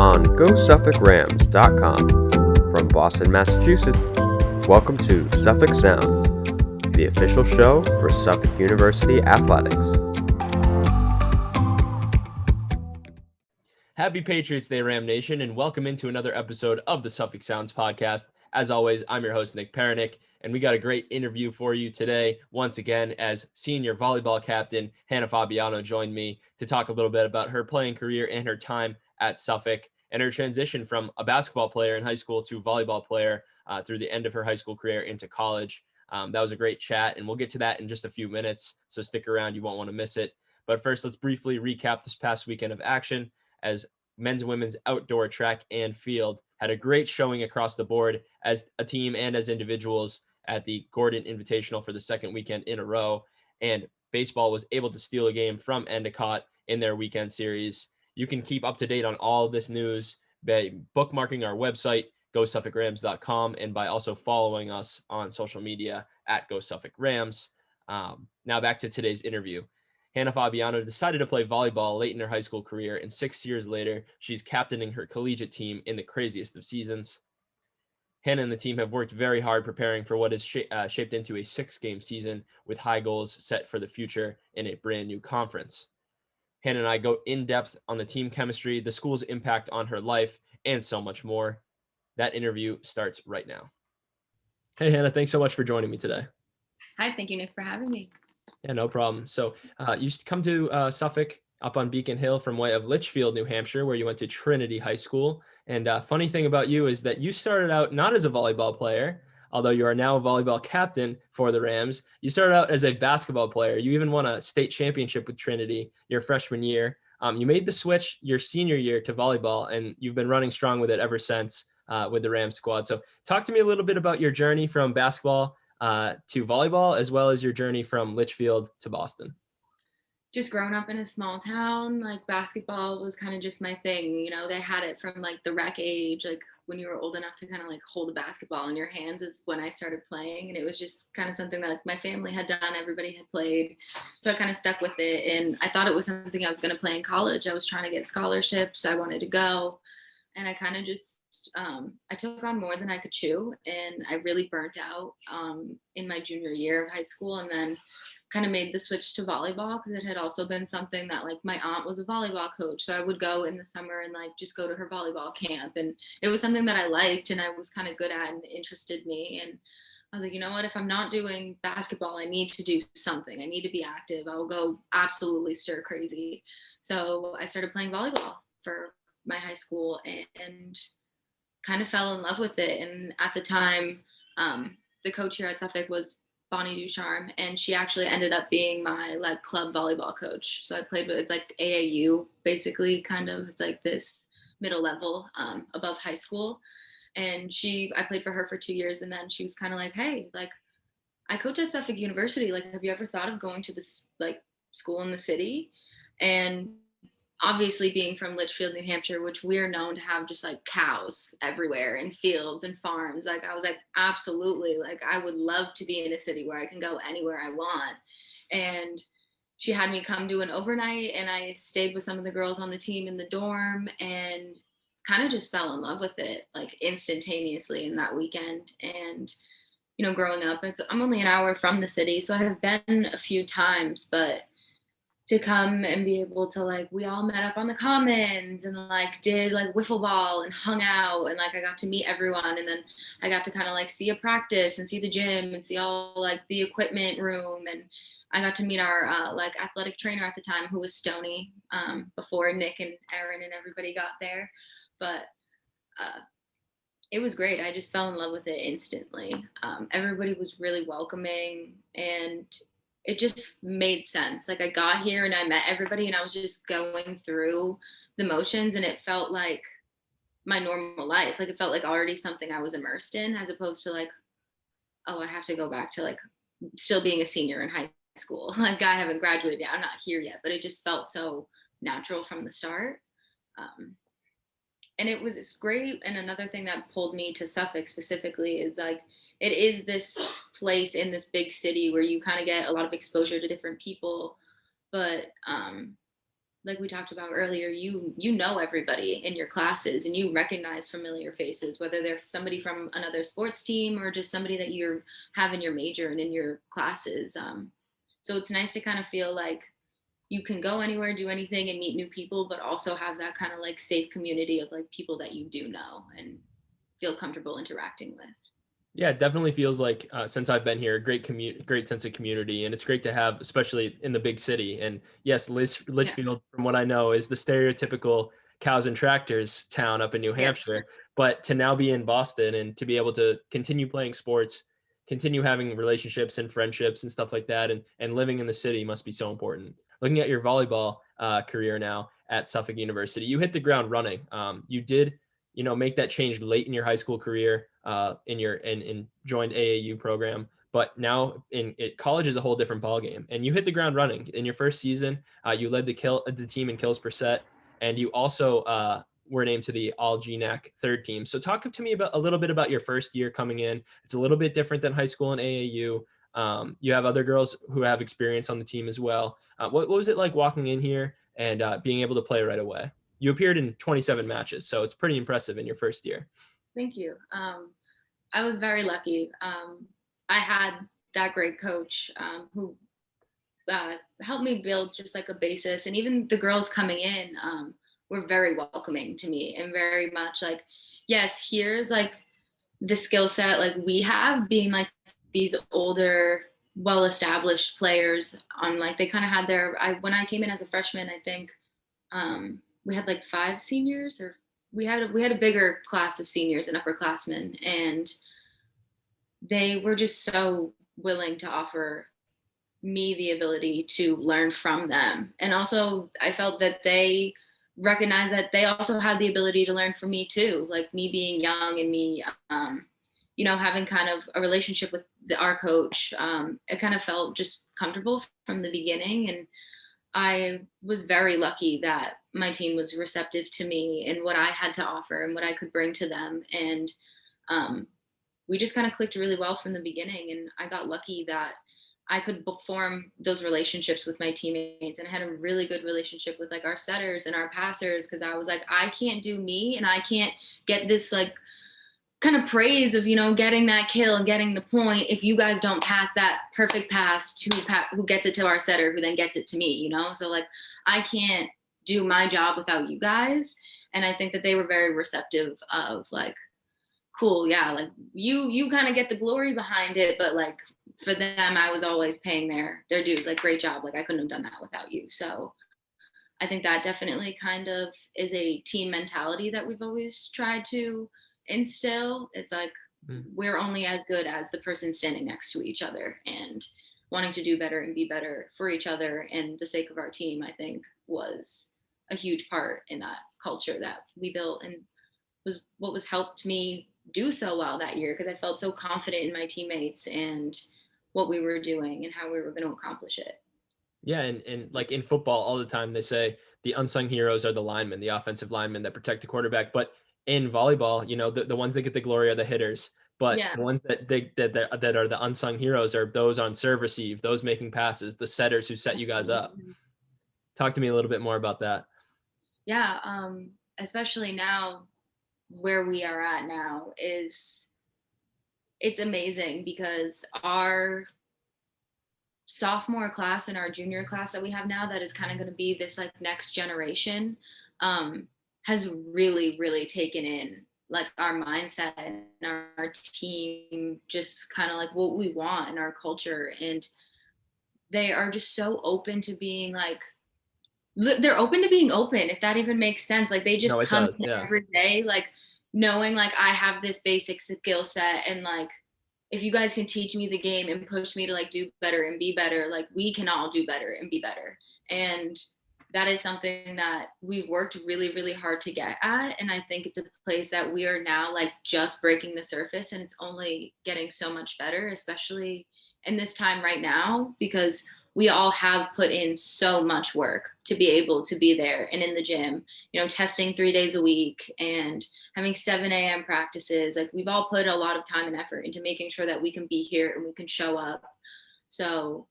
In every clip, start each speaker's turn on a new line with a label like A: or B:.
A: on GoSuffolkRams.com. From Boston, Massachusetts, welcome to Suffolk Sounds, the official show for Suffolk University Athletics.
B: Happy Patriots Day, Ram Nation, and welcome into another episode of the Suffolk Sounds podcast. As always, I'm your host, Nick Perenick, and we got a great interview for you today. Once again, as senior volleyball captain, Hannah Fabiano joined me to talk a little bit about her playing career and her time at Suffolk and her transition from a basketball player in high school to volleyball player through the end of her high school career into college. That was a great chat, and we'll get to that in just a few minutes, so stick around. You won't want to miss it. But first, let's briefly recap this past weekend of action, as men's and women's outdoor track and field had a great showing across the board as a team and as individuals at the Gordon Invitational for the second weekend in a row. And baseball was able to steal a game from Endicott in their weekend series. You can keep up to date on all of this news by bookmarking our website, GoSuffolkRams.com, and by also following us on social media at GoSuffolkRams. Now back to today's interview. Hannah Fabiano decided to play volleyball late in her high school career, and 6 years later, she's captaining her collegiate team in the craziest of seasons. Hannah and the team have worked very hard preparing for what is shaped into a 6-game season with high goals set for the future in a brand new conference. Hannah and I go in depth on the team chemistry, the school's impact on her life, and so much more. That interview starts right now. Hey, Hannah, thanks so much for joining me today.
C: Hi, thank you, Nick, for having me.
B: Yeah, no problem. So you come to Suffolk up on Beacon Hill from way of Litchfield, New Hampshire, where you went to Trinity High School. And funny thing about you is that you started out not as a volleyball player, although you are now a volleyball captain for the Rams. You started out as a basketball player. You even won a state championship with Trinity your freshman year. You made the switch your senior year to volleyball, and you've been running strong with it ever since with the Rams squad. So talk to me a little bit about your journey from basketball to volleyball, as well as your journey from Litchfield to Boston.
C: Just growing up in a small town, like basketball was kind of just my thing. You know, they had it from like the rec age, like when you were old enough to kind of like hold a basketball in your hands is when I started playing. And it was just kind of something that like, my family had done, everybody had played. So I kind of stuck with it. And I thought it was something I was going to play in college. I was trying to get scholarships. I wanted to go. And I kind of just, I took on more than I could chew. And I really burnt out in my junior year of high school. And then kind of made the switch to volleyball because it had also been something that like my aunt was a volleyball coach. So I would go in the summer and like just go to her volleyball camp. And it was something that I liked and I was kind of good at and interested me. And I was like, you know what, if I'm not doing basketball, I need to do something. I need to be active. I will go absolutely stir crazy. So I started playing volleyball for my high school and kind of fell in love with it. And at the time, the coach here at Suffolk was Bonnie Ducharme, and she actually ended up being my like club volleyball coach. So I played with, it's like AAU basically, kind of, it's like this middle level above high school. And I played for her for 2 years, and then she was kind of like, hey, like I coach at Suffolk University. Like, have you ever thought of going to this like school in the city? And obviously being from Litchfield, New Hampshire, which we're known to have just like cows everywhere and fields and farms. Like I was like, absolutely. Like I would love to be in a city where I can go anywhere I want. And she had me come do an overnight and I stayed with some of the girls on the team in the dorm and kind of just fell in love with it like instantaneously in that weekend. And, you know, growing up, I'm only an hour from the city. So I have been a few times, but to come and be able to like, we all met up on the commons and like did like wiffle ball and hung out and like I got to meet everyone, and then I got to kind of like see a practice and see the gym and see all like the equipment room, and I got to meet our like athletic trainer at the time, who was Stony, before Nick and Aaron and everybody got there. But it was great. I just fell in love with it instantly. Everybody was really welcoming and it just made sense. Like I got here and I met everybody and I was just going through the motions and it felt like my normal life. Like it felt like already something I was immersed in, as opposed to like, oh, I have to go back to like still being a senior in high school. Like I haven't graduated yet. I'm not here yet, but it just felt so natural from the start. And it's great. And another thing that pulled me to Suffolk specifically is like, it is this place in this big city where you kind of get a lot of exposure to different people, but like we talked about earlier, you know everybody in your classes and you recognize familiar faces, whether they're somebody from another sports team or just somebody that you have in your major and in your classes. So it's nice to kind of feel like you can go anywhere, do anything, and meet new people, but also have that kind of like safe community of like people that you do know and feel comfortable interacting with.
B: Yeah, it definitely feels like since I've been here, a great sense of community, and it's great to have, especially in the big city. And yes, Litchfield, from what I know, is the stereotypical cows and tractors town up in New Hampshire. But to now be in Boston and to be able to continue playing sports, continue having relationships and friendships and stuff like that, and living in the city must be so important. Looking at your volleyball career now at Suffolk University, you hit the ground running. You did make that change late in your high school career, in joined AAU program. But now in college is a whole different ballgame, and you hit the ground running in your first season. You led the team in kills per set, and you also were named to the All GNAC third team. So talk to me about a little bit about your first year coming in. It's a little bit different than high school and AAU. You have other girls who have experience on the team as well. What was it like walking in here and being able to play right away? You appeared in 27 matches, so it's pretty impressive in your first year.
C: Thank you. I was very lucky. I had that great coach who helped me build just like a basis, and even the girls coming in were very welcoming to me and very much like, yes, here's like the skill set like we have, being like these older, well-established players on like they kind of had when I came in as a freshman, I think we had like 5 seniors, or we had a bigger class of seniors and upperclassmen, and they were just so willing to offer me the ability to learn from them. And also I felt that they recognized that they also had the ability to learn from me too, like me being young and me having kind of a relationship with our coach. It kind of felt just comfortable from the beginning, and I was very lucky that my team was receptive to me and what I had to offer and what I could bring to them. And we just kind of clicked really well from the beginning. And I got lucky that I could form those relationships with my teammates. And I had a really good relationship with like our setters and our passers, because I was like, I can't do me, and I can't get this like kind of praise of, getting that kill and getting the point if you guys don't pass that perfect pass to who gets it to our setter, who then gets it to me, So like, I can't do my job without you guys. And I think that they were very receptive of like, cool, yeah, like you kind of get the glory behind it, but like for them, I was always paying their dues. Like, great job. Like, I couldn't have done that without you. So I think that definitely kind of is a team mentality that we've always tried to instill. It's like we're only as good as the person standing next to each other, and wanting to do better and be better for each other and the sake of our team, I think was a huge part in that culture that we built, and was what was helped me do so well that year, because I felt so confident in my teammates and what we were doing and how we were going to accomplish it.
B: Yeah, and like in football all the time, they say the unsung heroes are the linemen, the offensive linemen that protect the quarterback. But in volleyball, the ones that get the glory are the hitters. But the ones that are the unsung heroes are those on serve receive, those making passes, the setters who set you guys up. Talk to me a little bit more about that.
C: Yeah, especially now where we are at now it's amazing, because our sophomore class and our junior class that we have now, that is kind of going to be this like next generation, has really, really taken in like our mindset and our team, just kind of like what we want in our culture. And they are just so open to being like, they're open to being open, if that even makes sense. Like, they just come in every day, like knowing like I have this basic skill set, and like, if you guys can teach me the game and push me to like do better and be better, like we can all do better and be better. And that is something that we've worked really, really hard to get at. And I think it's a place that we are now like just breaking the surface, and it's only getting so much better, especially in this time right now, because we all have put in so much work to be able to be there and in the gym, testing 3 days a week and having 7 a.m. practices. Like, we've all put a lot of time and effort into making sure that we can be here and we can show up. So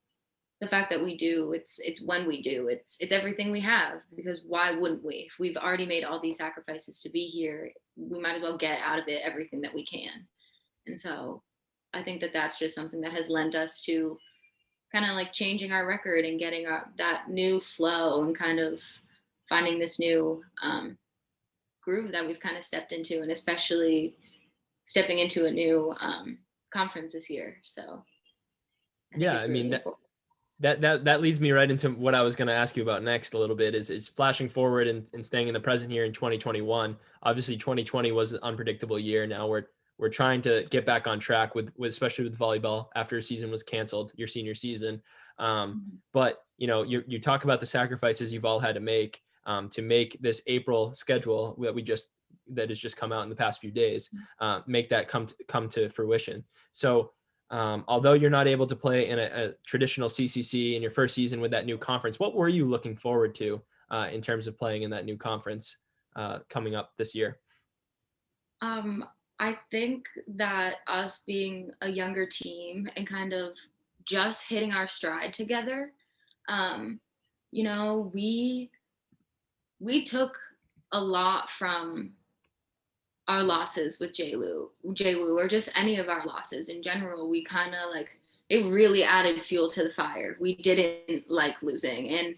C: the fact that we do, it's when we do, it's everything we have, because why wouldn't we? If we've already made all these sacrifices to be here, we might as well get out of it everything that we can. And so I think that that's just something that has lent us to kind of like changing our record and getting that new flow and kind of finding this new groove that we've kind of stepped into, and especially stepping into a new conference this year. So I think it's really important.
B: That leads me right into what I was going to ask you about next a little bit is flashing forward and staying in the present here in 2021. Obviously 2020 was an unpredictable year. Now we're trying to get back on track with especially with volleyball after a season was canceled, your senior season. But you talk about the sacrifices you've all had to make this April schedule that has just come out in the past few days, make that come to fruition. So although you're not able to play in a traditional CCC in your first season with that new conference, what were you looking forward to in terms of playing in that new conference coming up this year?
C: I think that us being a younger team and kind of just hitting our stride together, we took a lot from our losses with JWU, or just any of our losses in general. We kind of like, it really added fuel to the fire. We didn't like losing, and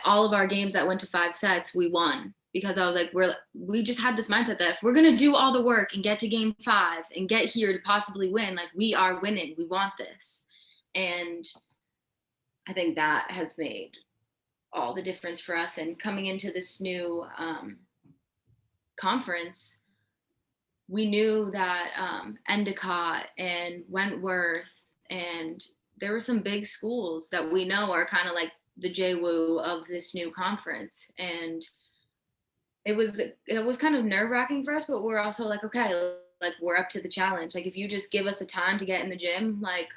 C: all of our games that went to 5 sets, we won, because I was like, we just had this mindset that if we're going to do all the work and get to game 5 and get here to possibly win, like, we are winning, we want this. And I think that has made all the difference for us. And coming into this new conference, we knew that Endicott and Wentworth, and there were some big schools that we know are kind of like the JWU of this new conference. And it was kind of nerve-wracking for us, but we're also like, okay, like, we're up to the challenge. Like, if you just give us the time to get in the gym, like,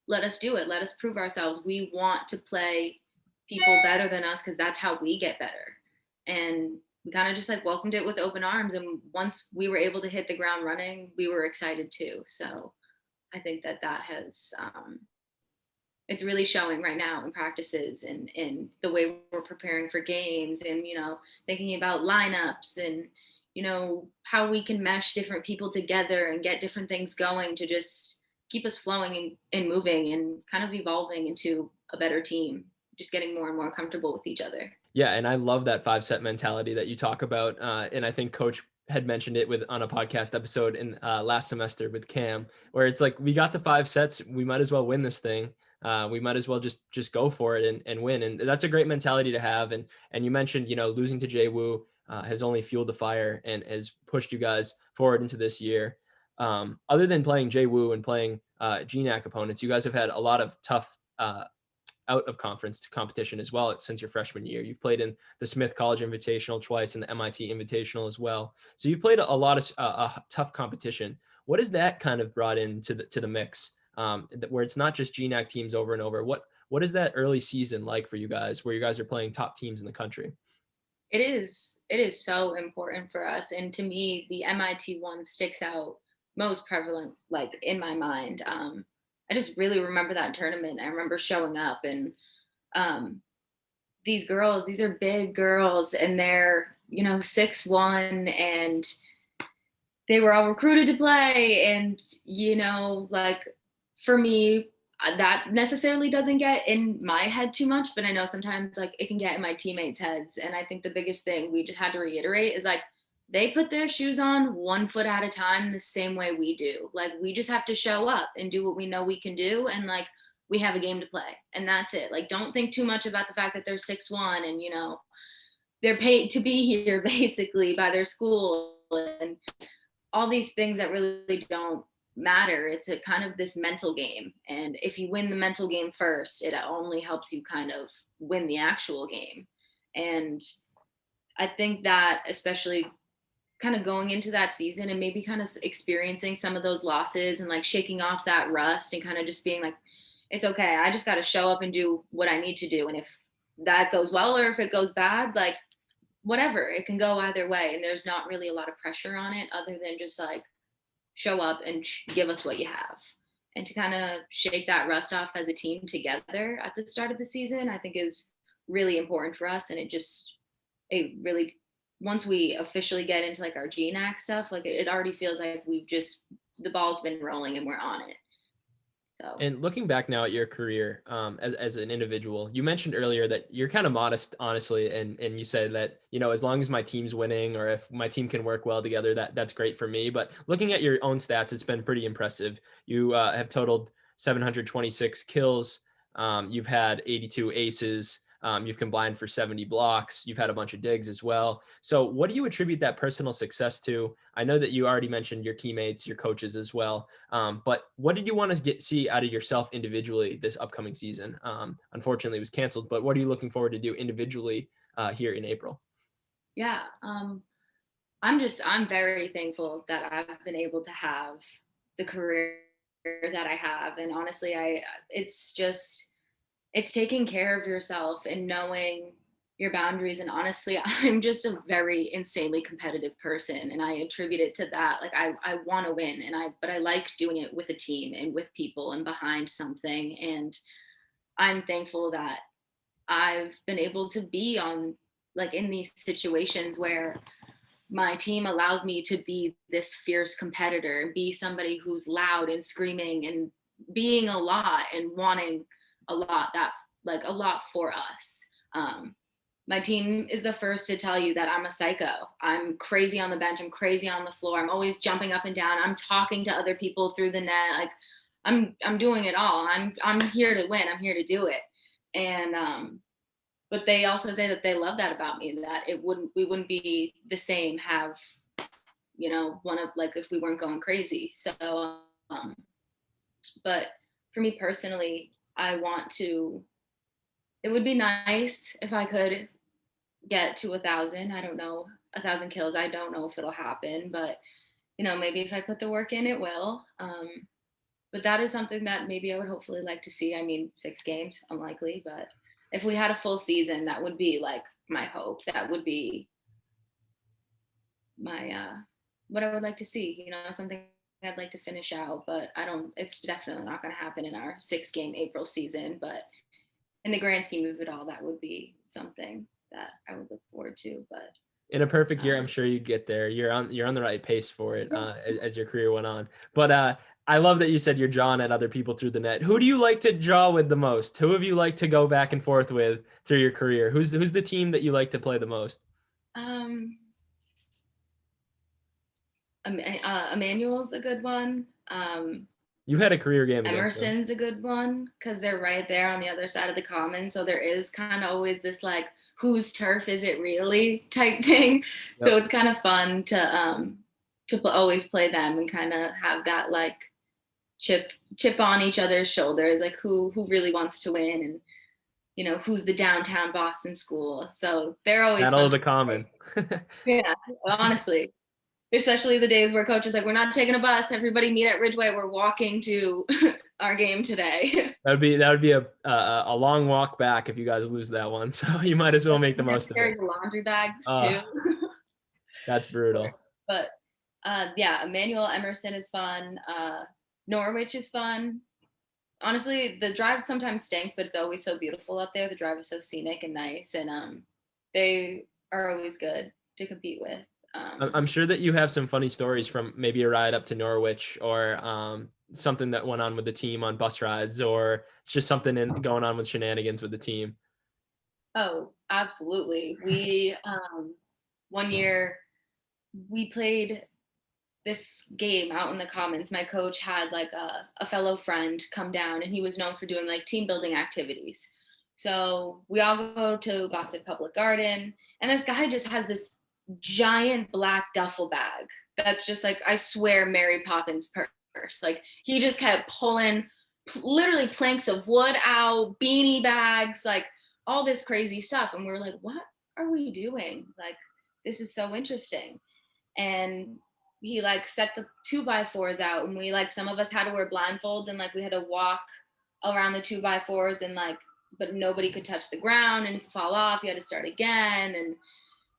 C: let us do it. Let us prove ourselves. We want to play people better than us, because that's how we get better. And we kind of just like welcomed it with open arms. And once we were able to hit the ground running, we were excited too. So I think that has, it's really showing right now in practices and in the way we're preparing for games, and, thinking about lineups and, how we can mesh different people together and get different things going to just keep us flowing and moving and kind of evolving into a better team, just getting more and more comfortable with each other.
B: Yeah, and I love that 5-set mentality that you talk about. And I think Coach had mentioned it on a podcast episode in last semester with Cam, where it's like, we got to 5 sets, we might as well win this thing. We might as well just go for it and win. And that's a great mentality to have. And you mentioned, losing to JWU has only fueled the fire and has pushed you guys forward into this year. Other than playing JWU and playing GNAC opponents, you guys have had a lot of tough out of conference competition as well since your freshman year. You've played in the Smith College Invitational twice and the MIT Invitational as well. So you played a lot of tough competition. What has that kind of brought into the mix, where it's not just GNAC teams over and over? What is that early season like for you guys, where you guys are playing top teams in the country?
C: It is so important for us. And to me, the MIT one sticks out most prevalent, like, in my mind. I just really remember that tournament. I remember showing up, and these are big girls, and they're, 6'1", and they were all recruited to play. And, like, for me, that necessarily doesn't get in my head too much, but I know sometimes, like, it can get in my teammates' heads. And I think the biggest thing we just had to reiterate is, like, they put their shoes on 1 foot at a time the same way we do. Like, we just have to show up and do what we know we can do. And, like, we have a game to play, and that's it. Like, don't think too much about the fact that they're 6'1" and, they're paid to be here basically by their school and all these things that really don't matter. It's a kind of this mental game. And if you win the mental game first, it only helps you kind of win the actual game. And I think that, especially kind of going into that season and maybe kind of experiencing some of those losses and, like, shaking off that rust and kind of just being like, it's okay, I just got to show up and do what I need to do. And if that goes well, or if it goes bad, like, whatever, it can go either way. And there's not really a lot of pressure on it other than just, like, show up and give us what you have. and to kind of shake that rust off as a team together at the start of the season, I think is really important for us. And it really, once we officially get into like our GNAC stuff, like it already feels like the ball's been rolling and we're on it. So.
B: And looking back now at your career as an individual, you mentioned earlier that you're kind of modest, honestly, and you said that, you know, as long as my team's winning or if my team can work well together, that's great for me. But looking at your own stats, it's been pretty impressive. You have totaled 726 kills. You've had 82 aces. You've combined for 70 blocks. You've had a bunch of digs as well. So what do you attribute that personal success to? I know that you already mentioned your teammates, your coaches as well. But what did you want to see out of yourself individually this upcoming season? Unfortunately, it was canceled, but what are you looking forward to do individually here in April?
C: Yeah, I'm very thankful that I've been able to have the career that I have. And honestly, it's taking care of yourself and knowing your boundaries. And honestly, I'm just a very insanely competitive person, and I attribute it to that. Like I want to win, but I like doing it with a team and with people and behind something. And I'm thankful that I've been able to be in these situations where my team allows me to be this fierce competitor and be somebody who's loud and screaming and being a lot and wanting a lot for us. My team is the first to tell you that I'm a psycho. I'm crazy on the bench. I'm crazy on the floor. I'm always jumping up and down. I'm talking to other people through the net. Like I'm doing it all. I'm here to win. I'm here to do it. And but they also say that they love that about me, that we wouldn't be the same if we weren't going crazy. So but for me personally, it would be nice if I could get to 1,000. I don't know, 1,000 kills. I don't know if it'll happen, but maybe if I put the work in, it will. But that is something that maybe I would hopefully like to see. I mean, 6 games, unlikely, but if we had a full season, that would be like my hope. That would be my what I would like to see. Something I'd like to finish out, but it's definitely not going to happen in our 6-game April season. But in the grand scheme of it all, that would be something that I would look forward to. But
B: in a perfect year, I'm sure you'd get there. You're on the right pace for it as your career went on. But I love that you said you're jawing at other people through the net. Who do you like to jaw with the most? Who have you liked to go back and forth with through your career? Who's the team that you like to play the most?
C: Emmanuel's a good one.
B: You had a career game against
C: Emerson's a good one because they're right there on the other side of the common. So there is kind of always this like, whose turf is it really type thing. Yep. So it's kind of fun to always play them and kind of have that like chip on each other's shoulders, like who really wants to win, and who's the downtown Boston school. So they're always
B: Battle of the Common.
C: Yeah, honestly. Especially the days where coach is like, we're not taking a bus. Everybody meet at Ridgeway. We're walking to our game today.
B: That would be a long walk back if you guys lose that one. So you might as well make the most of it.
C: Carry the laundry bags too.
B: That's brutal.
C: But yeah, Emmanuel, Emerson is fun. Norwich is fun. Honestly, the drive sometimes stinks, but it's always so beautiful up there. The drive is so scenic and nice, and they are always good to compete with.
B: I'm sure that you have some funny stories from maybe a ride up to Norwich or something that went on with the team on bus rides, or it's just something going on with shenanigans with the team.
C: Oh, absolutely. We one year we played this game out in the Commons. My coach had like a fellow friend come down, and he was known for doing like team building activities. So we all go to Boston Public Garden, and this guy just has this giant black duffel bag that's just like, I swear, Mary Poppins purse. Like he just kept pulling literally planks of wood out, beanie bags, like all this crazy stuff. And we're like, what are we doing? Like, this is so interesting. And he like set the 2x4s out, and we like, some of us had to wear blindfolds, and like we had to walk around the 2x4s, and like, but nobody could touch the ground, and if you fall off, you had to start again. And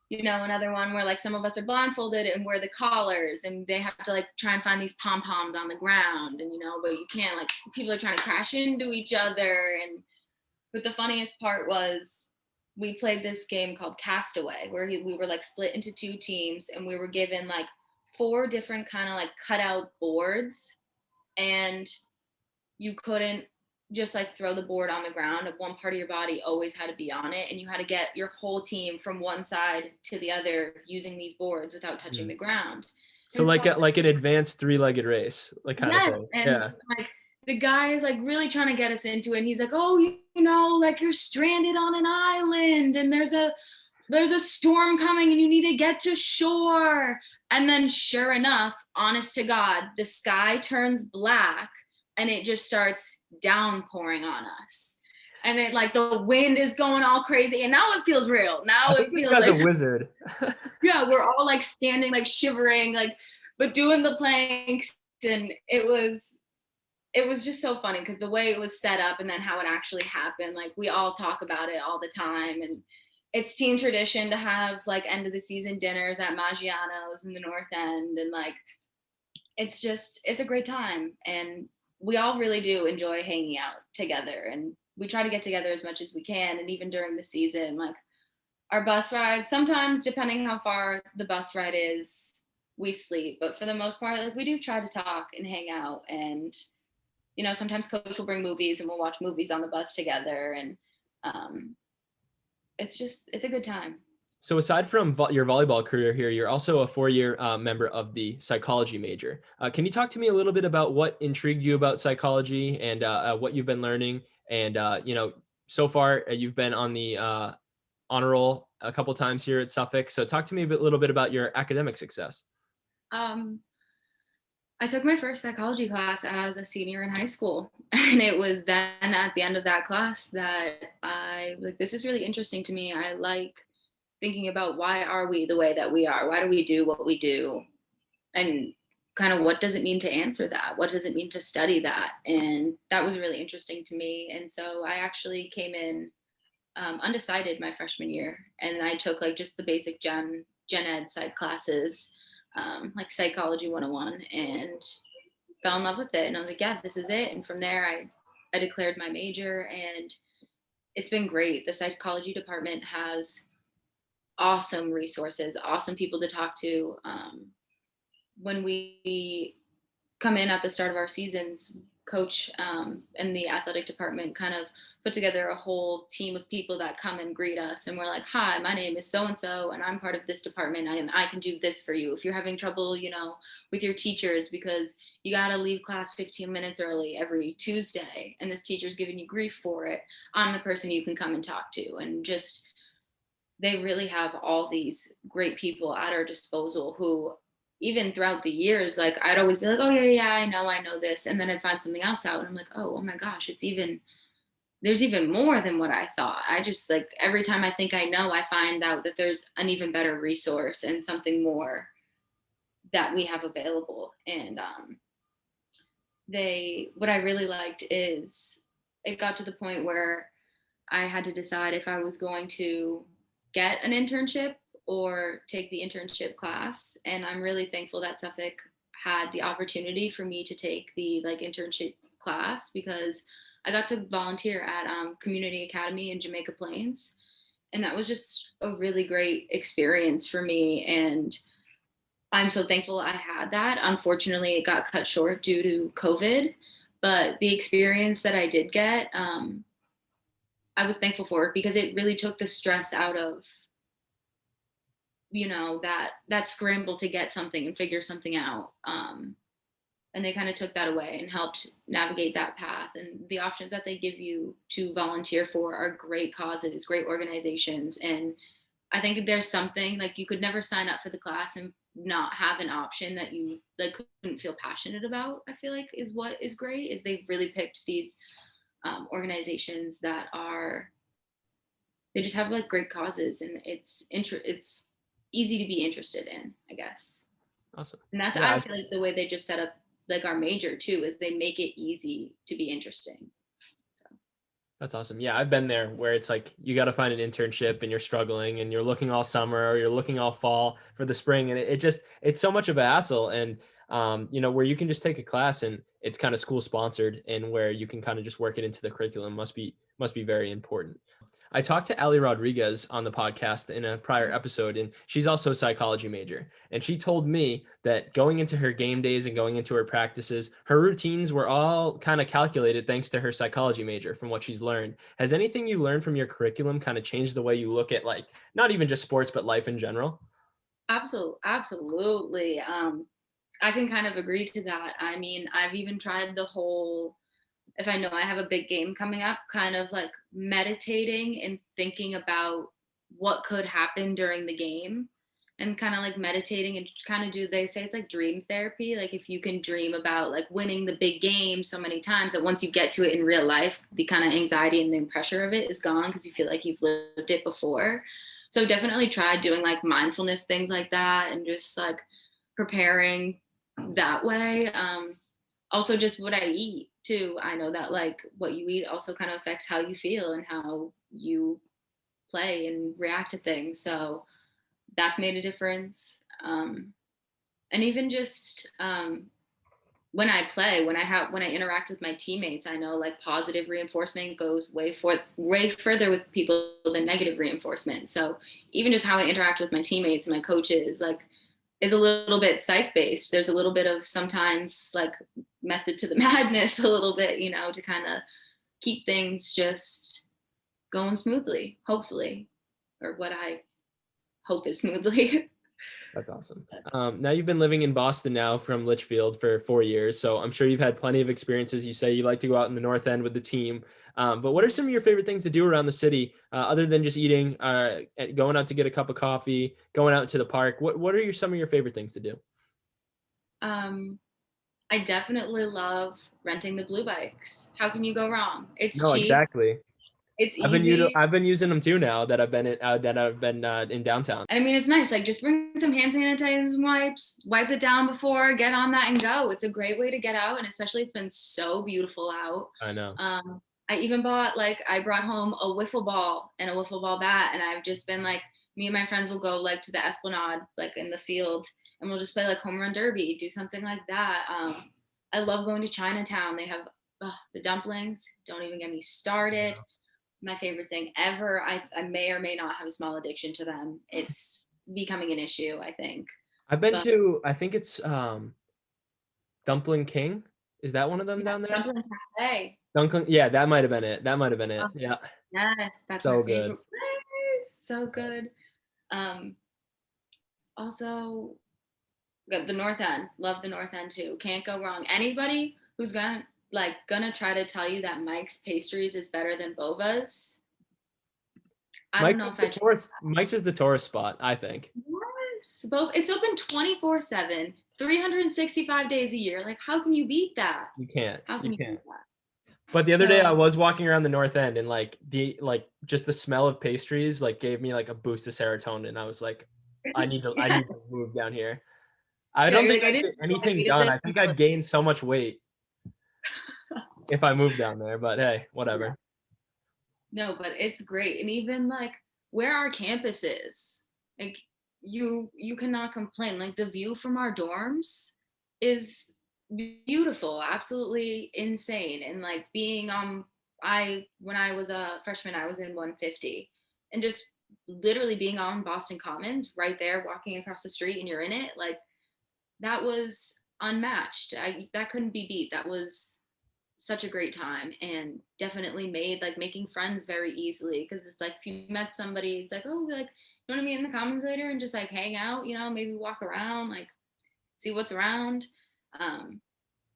C: another one where like some of us are blindfolded and wear the collars and they have to like try and find these pom-poms on the ground, and but you can't, like, people are trying to crash into each other. But the funniest part was we played this game called Castaway, where we were like split into 2 teams, and we were given like 4 different kind of like cutout boards, and you couldn't just like throw the board on the ground. One part of your body always had to be on it, and you had to get your whole team from one side to the other using these boards without touching the ground.
B: So like an advanced 3-legged race, like kind of thing.
C: And like the guy is like really trying to get us into it, and he's like, oh, like you're stranded on an island and there's a storm coming and you need to get to shore. And then sure enough, honest to God, the sky turns black and it just starts downpouring on us. And it, like, the wind is going all crazy, and now it feels real. Now it feels
B: this guy's
C: like
B: a wizard.
C: Yeah, we're all like standing, like shivering, like, but doing the planks, and it was just so funny because the way it was set up and then how it actually happened, like we all talk about it all the time. And it's team tradition to have like end of the season dinners at Maggiano's in the North End, and like it's a great time, and we all really do enjoy hanging out together, and we try to get together as much as we can. And even during the season, like our bus ride, sometimes depending how far the bus ride is, we sleep, but for the most part, like we do try to talk and hang out. And sometimes coach will bring movies and we'll watch movies on the bus together, and it's a good time.
B: So aside from your volleyball career here, you're also a 4-year member of the psychology major. Can you talk to me a little bit about what intrigued you about psychology and what you've been learning? And, so far you've been on the honor roll a couple times here at Suffolk. So talk to me a little bit about your academic success.
C: I took my first psychology class as a senior in high school. And it was then at the end of that class that I like, this is really interesting to me. I like thinking about why are we the way that we are? Why do we do what we do? And kind of what does it mean to answer that? What does it mean to study that? And that was really interesting to me. And so I actually came in undecided my freshman year. And I took like just the basic gen ed psych classes, like psychology 101, and fell in love with it. And I was like, yeah, this is it. And from there, I declared my major, and it's been great. The psychology department has awesome resources, awesome people to talk to. When we come in at the start of our seasons, coach and the athletic department kind of put together a whole team of people that come and greet us, and we're like, hi, my name is so-and-so and I'm part of this department, and I can do this for you if you're having trouble with your teachers because you got to leave class 15 minutes early every Tuesday and this teacher's giving you grief for it. I'm the person you can come and talk to. And just, they really have all these great people at our disposal who, even throughout the years, like I'd always be like, oh yeah, I know this. And then I'd find something else out and I'm like, oh my gosh, there's even more than what I thought. I just, like, every time I think I know, I find out that there's an even better resource and something more that we have available. And what I really liked is it got to the point where I had to decide if I was going to get an internship or take the internship class. And I'm really thankful that Suffolk had the opportunity for me to take the internship class, because I got to volunteer at Community Academy in Jamaica Plains. And that was just a really great experience for me. And I'm so thankful I had that. Unfortunately, it got cut short due to COVID, but the experience that I did get, I was thankful for it because it really took the stress out of, that scramble to get something and figure something out. And they kind of took that away and helped navigate that path. And the options that they give you to volunteer for are great causes, great organizations. And I think there's something, like, you could never sign up for the class and not have an option that you couldn't feel passionate about. I feel like is what is great, is they've really picked these organizations that they just have great causes, and it's easy to be interested in, I guess.
B: Awesome.
C: And that's, yeah. I feel like the way they just set up our major too is they make it easy to be interesting. So.
B: That's awesome. Yeah, I've been there where it's like you got to find an internship and you're struggling and you're looking all summer or you're looking all fall for the spring, and it just it's so much of a hassle. And where you can just take a class and it's kind of school sponsored and where you can kind of just work it into the curriculum must be very important. I talked to Ali Rodriguez on the podcast in a prior episode, and she's also a psychology major. And she told me that going into her game days and going into her practices, her routines were all kind of calculated thanks to her psychology major from what she's learned. Has anything you learned from your curriculum kind of changed the way you look at like not even just sports, but life in general?
C: Absolutely. I can kind of agree to that. I mean, I've even tried the whole, if I know I have a big game coming up, kind of like meditating and thinking about what could happen during the game, and kind of like meditating and kind of do, they say it's like dream therapy. Like if you can dream about like winning the big game so many times that once you get to it in real life, the kind of anxiety and the pressure of it is gone because you feel like you've lived it before. So definitely try doing like mindfulness things like that and just like preparing that way. Also just what I eat too. I know that like what you eat also kind of affects how you feel and how you play and react to things. So that's made a difference. And even just when I play, when I interact with my teammates, I know like positive reinforcement goes way further with people than negative reinforcement. So even just how I interact with my teammates and my coaches, like is a little bit psych based. There's a little bit of sometimes like method to the madness, a little bit, to kind of keep things just going smoothly, hopefully, or what I hope is smoothly.
B: That's awesome. Now you've been living in Boston now from Litchfield for 4 years, so I'm sure you've had plenty of experiences. You say you like to go out in the North End with the team, but what are some of your favorite things to do around the city other than just eating, going out to get a cup of coffee, going out to the park? What are some of your favorite things to do?
C: I definitely love renting the blue bikes. How can you go wrong? It's
B: No,
C: cheap.
B: exactly.
C: It's easy.
B: I've been using them too now that I've been in downtown.
C: I mean, it's nice. Like, just bring some hand sanitizer and some wipes, wipe it down before, get on that and go. It's a great way to get out. And especially it's been so beautiful out.
B: I know.
C: I even I brought home a wiffle ball and a wiffle ball bat. And I've just been like, me and my friends will go like to the Esplanade, like in the field, and we'll just play like home run derby, do something like that. I love going to Chinatown. They have the dumplings. Don't even get me started. My favorite thing ever. I may or may not have a small addiction to them. It's becoming an issue, I think.
B: I've been to, I think it's Dumpling King. Is that one of them down there?
C: Dumpling Cafe.
B: Dumpling, yeah, that might have been it.
C: Oh,
B: Yeah.
C: yes, that's
B: So
C: my favorite
B: good.
C: place. So good. Also, the North End. Love the North End too. Can't go wrong. Anybody who's gonna try to tell you that Mike's Pastries is better than Bova's, I don't know if I trust that.
B: Mike's is the tourist spot, I think.
C: Yes, both. It's open 24/7, 365 days a year. Like, how can you beat that?
B: You can't.
C: How can you beat that?
B: But the other day I was walking around the North End and just the smell of pastries gave me like a boost of serotonin. I was like, I need to move down here. I don't think I'd get anything done. I think I'd gain so much weight if I moved down there, but hey, whatever.
C: No, but it's great. And even like where our campus is, like you cannot complain. Like the view from our dorms is beautiful, absolutely insane. And like being when I was a freshman, I was in 150, and just literally being on Boston Commons right there, walking across the street and you're in it, like that was unmatched. That couldn't be beat. That was such a great time, and definitely made like making friends very easily, because it's like if you met somebody, it's like, oh, like you want to meet in the Commons later and just like hang out, maybe walk around, like see what's around.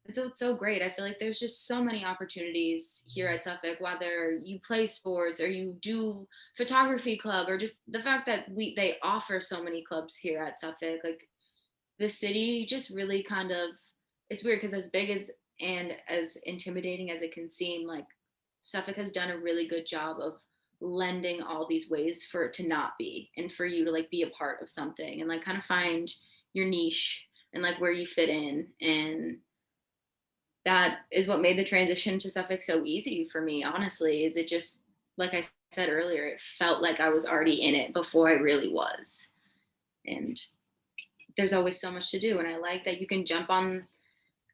C: It's so great. I feel like there's just so many opportunities here at Suffolk, whether you play sports or you do photography club, or just the fact that they offer so many clubs here at Suffolk. Like the city just really kind of, it's weird because as big as and as intimidating as it can seem, like Suffolk has done a really good job of lending all these ways for it to not be, and for you to like be a part of something and like kind of find your niche and like where you fit in. And that is what made the transition to Suffolk so easy for me, honestly, is it just, like I said earlier, it felt like I was already in it before I really was. And there's always so much to do. And I like that you can jump on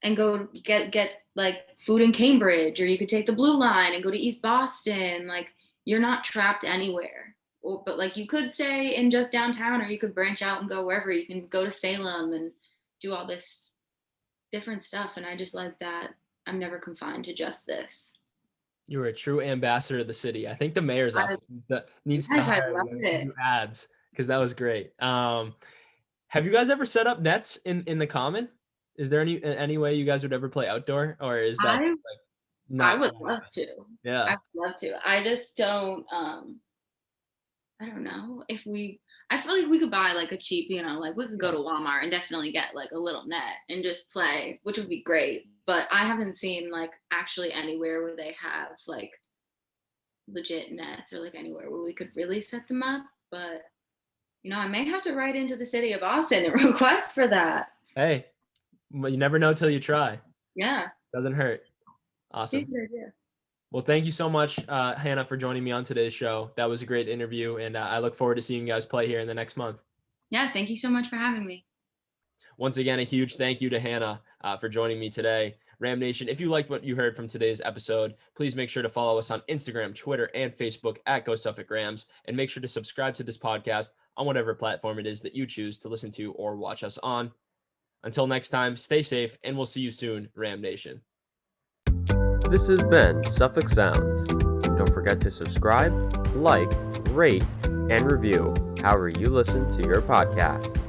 C: and go get like food in Cambridge, or you could take the blue line and go to East Boston. Like, you're not trapped anywhere. But like, you could stay in just downtown, or you could branch out and go wherever. You can go to Salem and do all this different stuff. And I just like that I'm never confined to just this.
B: You were a true ambassador of the city. I think the mayor's office needs to
C: Yes, I
B: hire
C: love
B: you
C: it.
B: to do ads, because that was great. Have you guys ever set up nets in the common? Is there any way you guys would ever play outdoor, or is that just like
C: I
B: not?
C: would love to.
B: Yeah.
C: I would love to. I just don't I don't know if I feel like we could buy like a cheap, like we could go to Walmart and definitely get like a little net and just play, which would be great. But I haven't seen like actually anywhere where they have like legit nets, or like anywhere where we could really set them up. But I may have to write into the city of Boston and request for that.
B: Hey, you never know till you try.
C: Yeah.
B: Doesn't hurt. Awesome.
C: Good idea.
B: Well, thank you so much, Hannah, for joining me on today's show. That was a great interview, and I look forward to seeing you guys play here in the next month.
C: Yeah, thank you so much for having me.
B: Once again, a huge thank you to Hannah for joining me today. Ram Nation, if you liked what you heard from today's episode, please make sure to follow us on Instagram, Twitter, and Facebook at Go Suffolk Rams, and make sure to subscribe to this podcast on whatever platform it is that you choose to listen to or watch us on. Until next time, stay safe, and we'll see you soon, Ram Nation.
A: This has been Suffolk Sounds. Don't forget to subscribe, like, rate, and review however you listen to your podcast.